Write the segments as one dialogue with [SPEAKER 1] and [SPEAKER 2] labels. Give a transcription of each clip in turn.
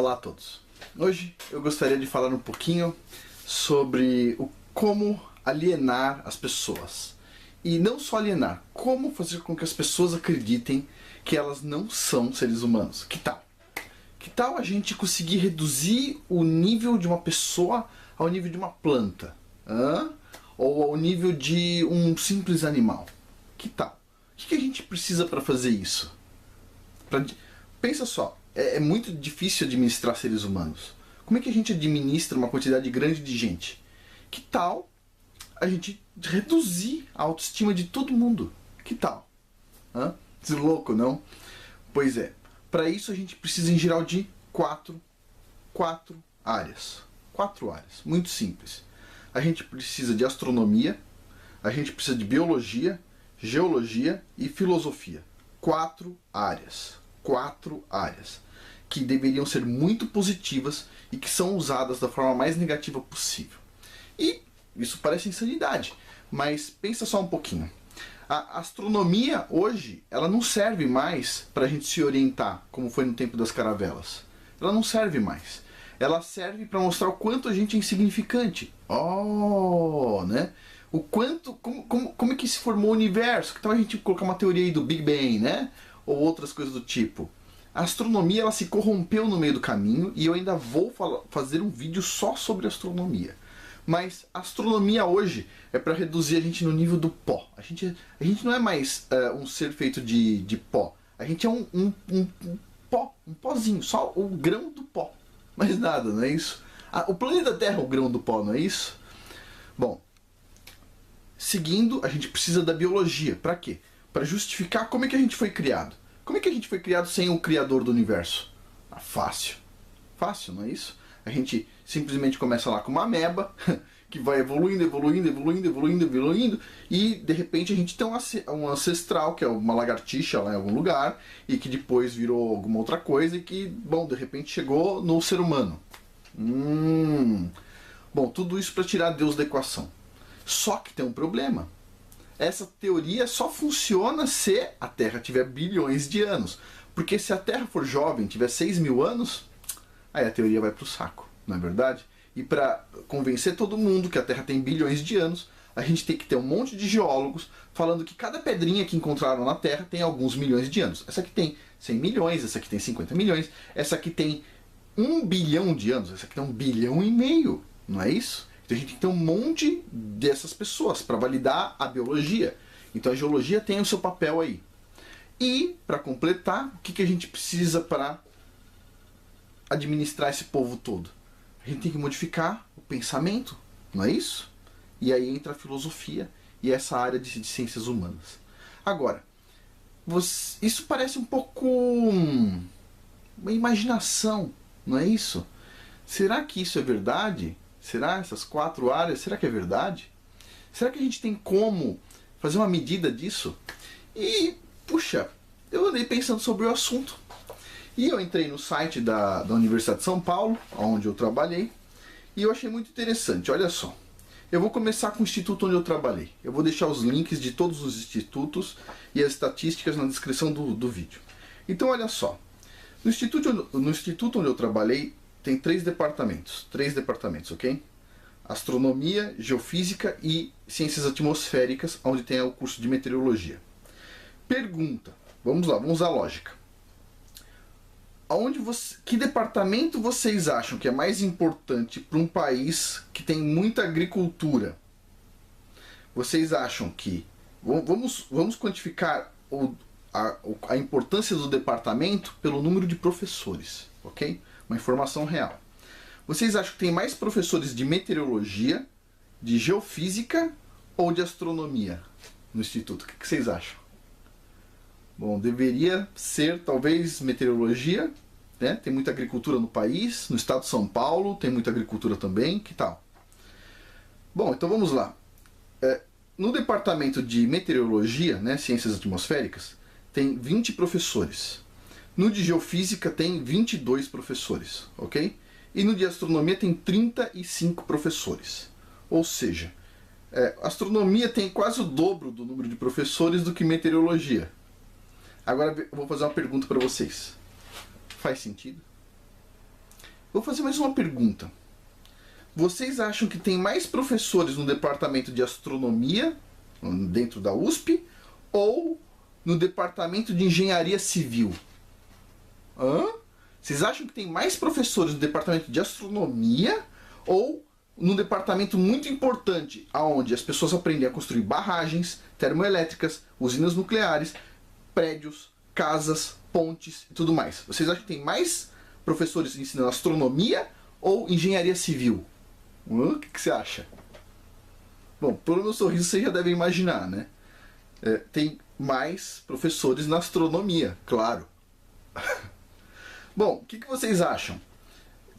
[SPEAKER 1] Olá a todos. Hoje eu gostaria de falar um pouquinho sobre como alienar as pessoas. E não só alienar, como fazer com que as pessoas acreditem que elas não são seres humanos. Que tal? Que tal a gente conseguir reduzir o nível de uma pessoa ao nível de uma planta? Ou ao nível de um simples animal? Que tal? O que a gente precisa para fazer isso? Pensa só, é muito difícil administrar seres humanos. Como é que a gente administra uma quantidade grande de gente? Que tal a gente reduzir a autoestima de todo mundo? Que tal? Isso é louco, não? Pois é, para isso a gente precisa em geral de quatro áreas. 4 áreas, muito simples. A gente precisa de astronomia, a gente precisa de biologia, geologia e filosofia. 4 áreas. 4 áreas que deveriam ser muito positivas e que são usadas da forma mais negativa possível. E isso parece insanidade, mas pensa só um pouquinho. A astronomia hoje, ela não serve mais para a gente se orientar, como foi no tempo das caravelas. Ela não serve mais. Ela serve para mostrar o quanto a gente é insignificante. Né? O quanto, como é que se formou o universo? Então a gente colocar uma teoria aí do Big Bang, né? Ou outras coisas do tipo. A astronomia, ela se corrompeu no meio do caminho e eu ainda vou fazer um vídeo só sobre astronomia. Mas a astronomia hoje é para reduzir a gente no nível do pó. A gente não é mais um ser feito de pó. A gente é um pó, um pozinho, só o grão do pó. Mais nada, não é isso? O planeta Terra é o grão do pó, não é isso? Bom, seguindo, a gente precisa da biologia. Para quê? Para justificar como é que a gente foi criado. Como é que a gente foi criado sem o criador do universo? Fácil. Fácil, não é isso? A gente simplesmente começa lá com uma ameba, que vai evoluindo, e de repente a gente tem um ancestral, que é uma lagartixa lá em algum lugar, e que depois virou alguma outra coisa, e que, bom, de repente chegou no ser humano. Bom, tudo isso para tirar Deus da equação. Só que tem um problema. Essa teoria só funciona se a Terra tiver bilhões de anos. Porque se a Terra for jovem, tiver 6.000 anos, aí a teoria vai para o saco, não é verdade? E para convencer todo mundo que a Terra tem bilhões de anos, a gente tem que ter um monte de geólogos falando que cada pedrinha que encontraram na Terra tem alguns milhões de anos. Essa aqui tem 100 milhões, essa aqui tem 50 milhões, essa aqui tem 1 bilhão de anos, essa aqui tem 1,5 bilhão, não é isso? Então a gente tem que ter um monte dessas pessoas para validar a biologia. Então a geologia tem o seu papel aí. E, para completar, o que a gente precisa para administrar esse povo todo? A gente tem que modificar o pensamento, não é isso? E aí entra a filosofia e essa área de ciências humanas. Agora, isso parece um pouco uma imaginação, não é isso? Será que isso é verdade? Será essas 4 áreas? Será que é verdade? Será que a gente tem como fazer uma medida disso? E, puxa, eu andei pensando sobre o assunto. E eu entrei no site da Universidade de São Paulo, onde eu trabalhei, e eu achei muito interessante. Olha só, eu vou começar com o instituto onde eu trabalhei. Eu vou deixar os links de todos os institutos e as estatísticas na descrição do vídeo. Então, olha só, no instituto onde eu trabalhei, tem 3 departamentos, ok? Astronomia, Geofísica e Ciências Atmosféricas, onde tem o curso de Meteorologia. Pergunta, vamos lá, vamos à lógica. Que departamento vocês acham que é mais importante para um país que tem muita agricultura? Vocês acham que... Vamos quantificar a importância do departamento pelo número de professores, ok? Uma informação real. Vocês acham que tem mais professores de meteorologia, de geofísica ou de astronomia no instituto? O que vocês acham? Bom, deveria ser talvez meteorologia, né? Tem muita agricultura no país, no estado de São Paulo tem muita agricultura também, que tal? Bom, então vamos lá. No departamento de meteorologia, né, ciências atmosféricas, tem 20 professores. No de geofísica tem 22 professores, ok? E no de astronomia tem 35 professores. Ou seja, astronomia tem quase o dobro do número de professores do que meteorologia. Agora eu vou fazer uma pergunta para vocês. Faz sentido? Vou fazer mais uma pergunta. Vocês acham que tem mais professores no departamento de astronomia, dentro da USP, ou no departamento de engenharia civil? Hã? Vocês acham que tem mais professores no departamento de astronomia ou num departamento muito importante, onde as pessoas aprendem a construir barragens termoelétricas, usinas nucleares, prédios, casas, pontes e tudo mais? Vocês acham que tem mais professores ensinando astronomia ou engenharia civil? O que você acha? Bom, pelo meu sorriso você já deve imaginar, né? Tem mais professores na astronomia, claro. Bom, o que vocês acham?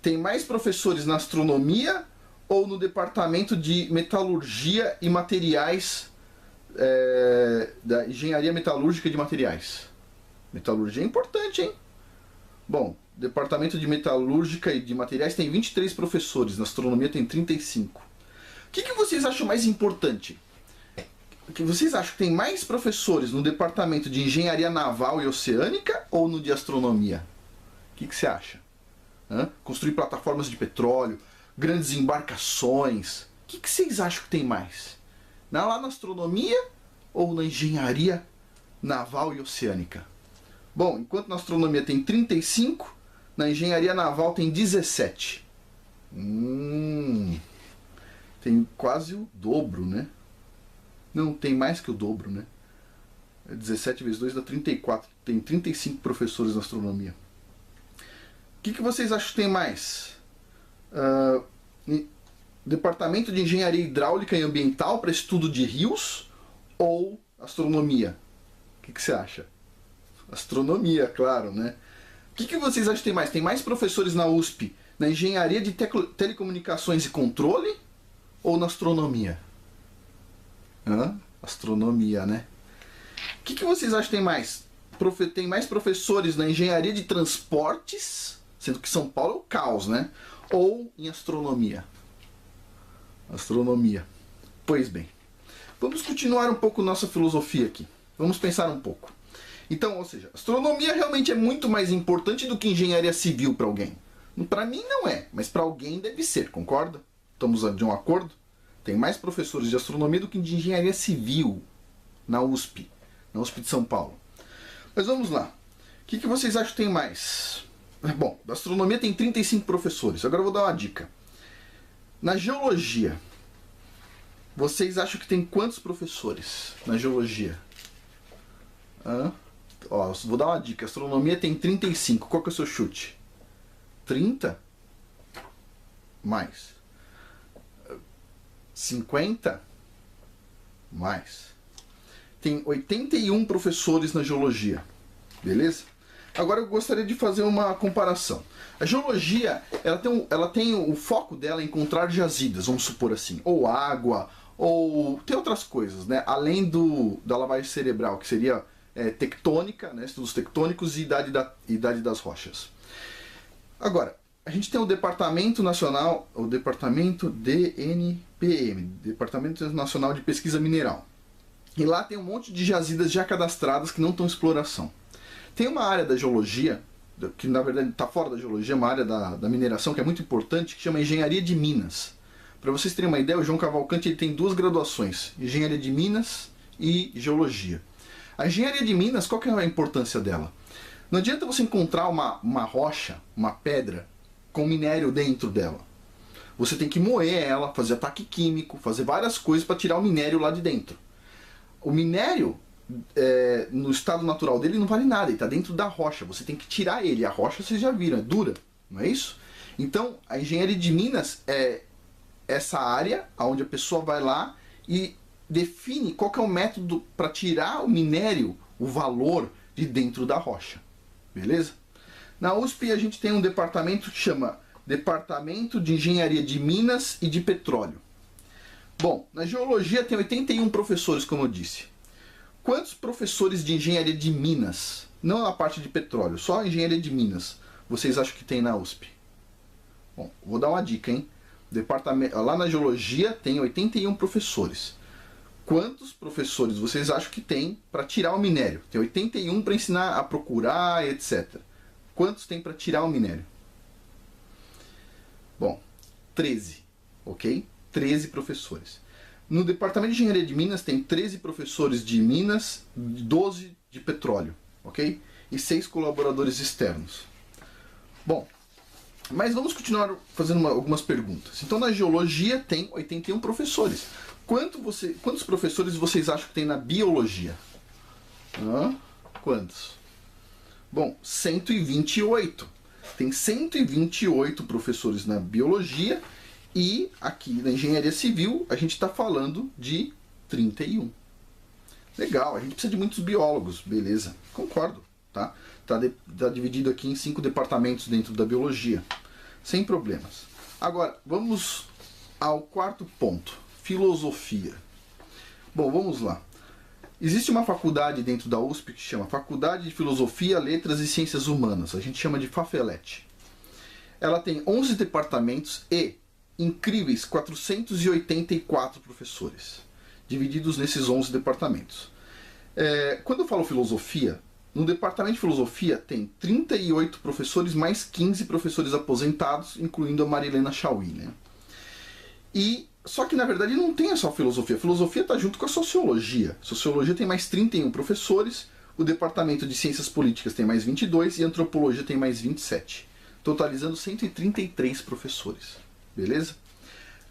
[SPEAKER 1] Tem mais professores na astronomia ou no departamento de metalurgia e materiais, da engenharia metalúrgica de materiais? Metalurgia é importante, hein? Bom, departamento de metalúrgica e de materiais tem 23 professores, na astronomia tem 35. O que vocês acham mais importante? Que vocês acham que tem mais professores no departamento de engenharia naval e oceânica ou no de astronomia? O que você acha? Construir plataformas de petróleo, grandes embarcações. O que vocês acham que tem mais? Lá na astronomia ou na engenharia naval e oceânica? Bom, enquanto na astronomia tem 35, na engenharia naval tem 17. Tem quase o dobro, né? Não, tem mais que o dobro, né? 17 vezes 2 dá 34. Tem 35 professores na astronomia. O que vocês acham que tem mais? Departamento de Engenharia Hidráulica e Ambiental para estudo de rios ou astronomia? O que você acha? Astronomia, claro, né? O que vocês acham que tem mais? Tem mais professores na USP na Engenharia de Telecomunicações e Controle ou na astronomia? Astronomia, né? O que vocês acham que tem mais? Tem mais professores na Engenharia de Transportes, sendo que São Paulo é o caos, né? Ou em astronomia? Astronomia. Pois bem. Vamos continuar um pouco nossa filosofia aqui. Vamos pensar um pouco. Então, ou seja, astronomia realmente é muito mais importante do que engenharia civil para alguém. Para mim não é, mas para alguém deve ser, concorda? Estamos de um acordo? Tem mais professores de astronomia do que de engenharia civil na USP de São Paulo. Mas vamos lá. O que vocês acham que tem mais? Bom, da astronomia tem 35 professores. Agora eu vou dar uma dica. Na geologia, vocês acham que tem quantos professores na geologia? Vou dar uma dica. A astronomia tem 35. Qual que é o seu chute? 30? Mais. 50? Mais. Tem 81 professores na geologia. Beleza? Agora eu gostaria de fazer uma comparação. A geologia, ela tem o foco dela em encontrar jazidas, vamos supor assim. Ou água, ou tem outras coisas, né? Além da lavagem cerebral, que seria tectônica, né? Estudos tectônicos e idade das rochas. Agora, a gente tem o Departamento Nacional, o Departamento DNPM, Departamento Nacional de Pesquisa Mineral. E lá tem um monte de jazidas já cadastradas que não estão em exploração. Tem uma área da geologia, que na verdade está fora da geologia, uma área da mineração que é muito importante, que chama Engenharia de Minas. Para vocês terem uma ideia, o João Cavalcante ele tem 2 graduações, Engenharia de Minas e Geologia. A Engenharia de Minas, qual que é a importância dela? Não adianta você encontrar uma rocha, uma pedra, com minério dentro dela. Você tem que moer ela, fazer ataque químico, fazer várias coisas para tirar o minério lá de dentro. O minério, no estado natural dele, não vale nada, ele está dentro da rocha. Você tem que tirar ele. A rocha vocês já viram, é dura, não é isso? Então, a Engenharia de Minas é essa área onde a pessoa vai lá e define qual que é o método para tirar o minério, o valor de dentro da rocha. Beleza? Na USP a gente tem um departamento que chama Departamento de Engenharia de Minas e de Petróleo. Bom, na geologia tem 81 professores, como eu disse. Quantos professores de engenharia de Minas, não na parte de petróleo, só a engenharia de Minas, vocês acham que tem na USP? Bom, vou dar uma dica, hein? Lá na geologia tem 81 professores. Quantos professores vocês acham que tem para tirar o minério? Tem 81 para ensinar a procurar, etc. Quantos tem para tirar o minério? Bom, 13, ok? 13 professores. No departamento de engenharia de Minas tem 13 professores de Minas, 12 de petróleo, ok? E 6 colaboradores externos. Bom, mas vamos continuar fazendo algumas perguntas. Então na geologia tem 81 professores. Quantos professores vocês acham que tem na biologia? Quantos? Bom, 128. Tem 128 professores na biologia e aqui na engenharia civil a gente está falando de 31. Legal, a gente precisa de muitos biólogos, beleza, concordo, tá? Tá dividido aqui em 5 departamentos dentro da biologia, sem problemas. Agora, vamos ao quarto ponto, filosofia. Bom, vamos lá. Existe uma faculdade dentro da USP que chama Faculdade de Filosofia, Letras e Ciências Humanas. A gente chama de Fafelete. Ela tem 11 departamentos e incríveis 484 professores, divididos nesses 11 departamentos. Quando eu falo filosofia, no departamento de filosofia tem 38 professores mais 15 professores aposentados, incluindo a Marilena Chauí, né? Só que na verdade não tem só filosofia. A filosofia está junto com a sociologia. Sociologia tem mais 31 professores, o departamento de ciências políticas tem mais 22 e antropologia tem mais 27, totalizando 133 professores. Beleza?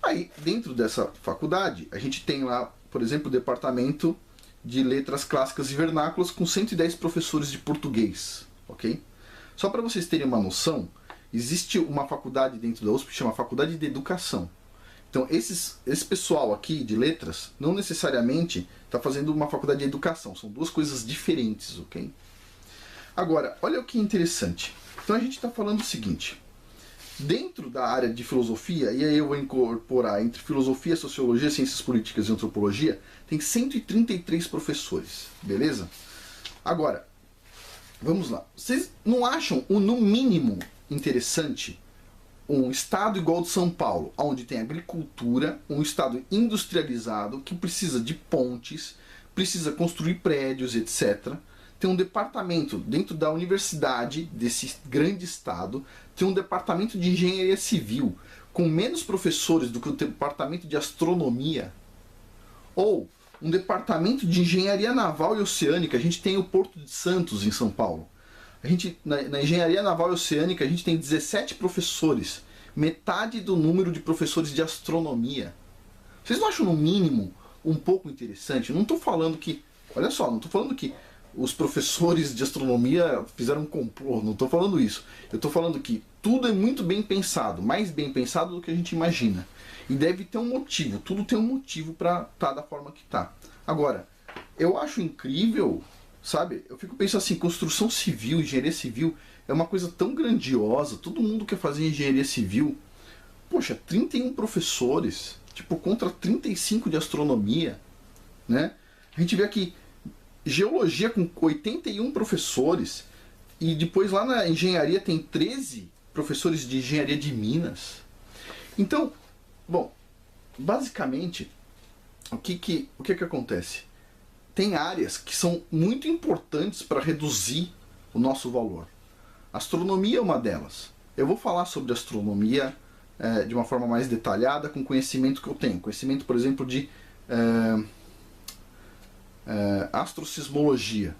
[SPEAKER 1] Aí, dentro dessa faculdade, a gente tem lá, por exemplo, o departamento de letras clássicas e vernáculas com 110 professores de português, ok? Só para vocês terem uma noção, existe uma faculdade dentro da USP que chama Faculdade de Educação. Então, esse pessoal aqui de letras não necessariamente está fazendo uma faculdade de educação. São duas coisas diferentes, ok? Agora, olha o que é interessante. Então, a gente está falando o seguinte. Dentro da área de filosofia, e aí eu vou incorporar entre filosofia, sociologia, ciências políticas e antropologia, tem 133 professores, beleza? Agora, vamos lá. Vocês não acham, no mínimo, interessante um estado igual ao de São Paulo, onde tem agricultura, um estado industrializado, que precisa de pontes, precisa construir prédios, etc., tem um departamento dentro da universidade desse grande estado, tem um departamento de engenharia civil com menos professores do que o departamento de astronomia, ou um departamento de engenharia naval e oceânica. A gente tem o Porto de Santos em São Paulo. A gente, na engenharia naval e oceânica a gente tem 17 professores, metade do número de professores de astronomia. Vocês não acham no mínimo um pouco interessante? Eu não estou falando que, olha só, não estou falando que os professores de astronomia fizeram um complô, não estou falando isso. Eu estou falando que tudo é muito bem pensado, mais bem pensado do que a gente imagina. E deve ter um motivo, tudo tem um motivo para estar da forma que está. Agora, eu acho incrível, sabe? Eu fico pensando assim, construção civil, engenharia civil, é uma coisa tão grandiosa, todo mundo quer fazer engenharia civil. Poxa, 31 professores, tipo, contra 35 de astronomia, né? A gente vê aqui geologia com 81 professores e depois lá na engenharia tem 13 professores de engenharia de Minas. Então, bom, basicamente, o que acontece? Tem áreas que são muito importantes para reduzir o nosso valor. Astronomia é uma delas. Eu vou falar sobre astronomia de uma forma mais detalhada com conhecimento que eu tenho. Conhecimento, por exemplo, de astrosismologia,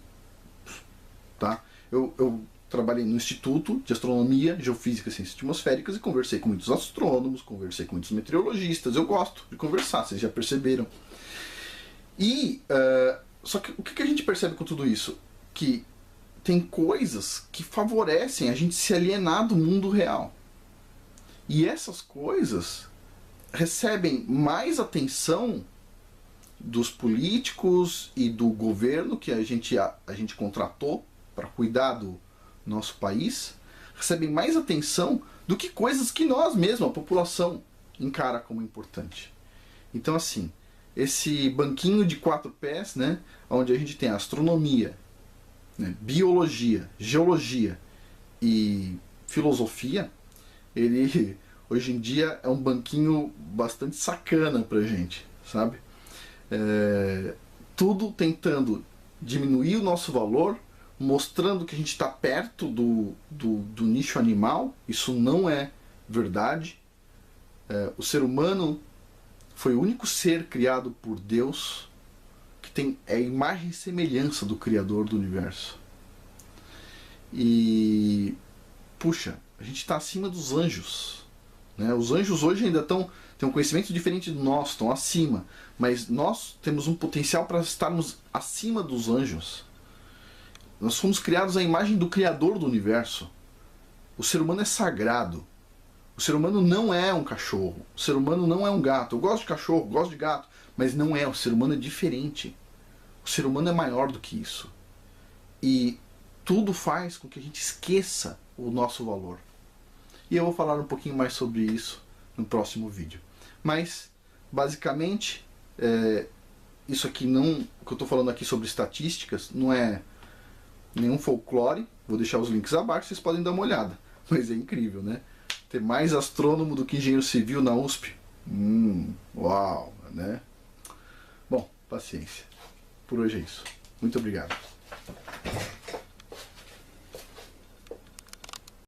[SPEAKER 1] tá? Eu trabalhei no Instituto de Astronomia, Geofísica e Ciências Atmosféricas e conversei com muitos astrônomos, conversei com muitos meteorologistas. Eu gosto de conversar, vocês já perceberam. Só que o que a gente percebe com tudo isso? Que tem coisas que favorecem a gente se alienar do mundo real. E essas coisas recebem mais atenção dos políticos e do governo que a gente contratou para cuidar do nosso país, recebem mais atenção do que coisas que nós mesmos, a população, encara como importante. Então, assim, esse banquinho de 4 pés, né, onde a gente tem astronomia, né, biologia, geologia e filosofia, ele hoje em dia é um banquinho bastante sacana pra gente, sabe? Tudo tentando diminuir o nosso valor, mostrando que a gente está perto do nicho animal. Isso não é verdade, O ser humano foi o único ser criado por Deus que tem a imagem e semelhança do Criador do Universo. E, puxa, a gente está acima dos anjos, né? Os anjos hoje ainda têm um conhecimento diferente do nosso, estão acima. Mas nós temos um potencial para estarmos acima dos anjos. Nós fomos criados à imagem do Criador do Universo. O ser humano é sagrado. O ser humano não é um cachorro. O ser humano não é um gato. Eu gosto de cachorro, gosto de gato, mas não é. O ser humano é diferente. O ser humano é maior do que isso. E tudo faz com que a gente esqueça o nosso valor. E eu vou falar um pouquinho mais sobre isso no próximo vídeo. Mas, basicamente, isso aqui não... O que eu estou falando aqui sobre estatísticas não é nenhum folclore. Vou deixar os links abaixo, vocês podem dar uma olhada. Mas é incrível, né? Ter mais astrônomo do que engenheiro civil na USP. Uau, né? Bom, paciência. Por hoje é isso. Muito obrigado.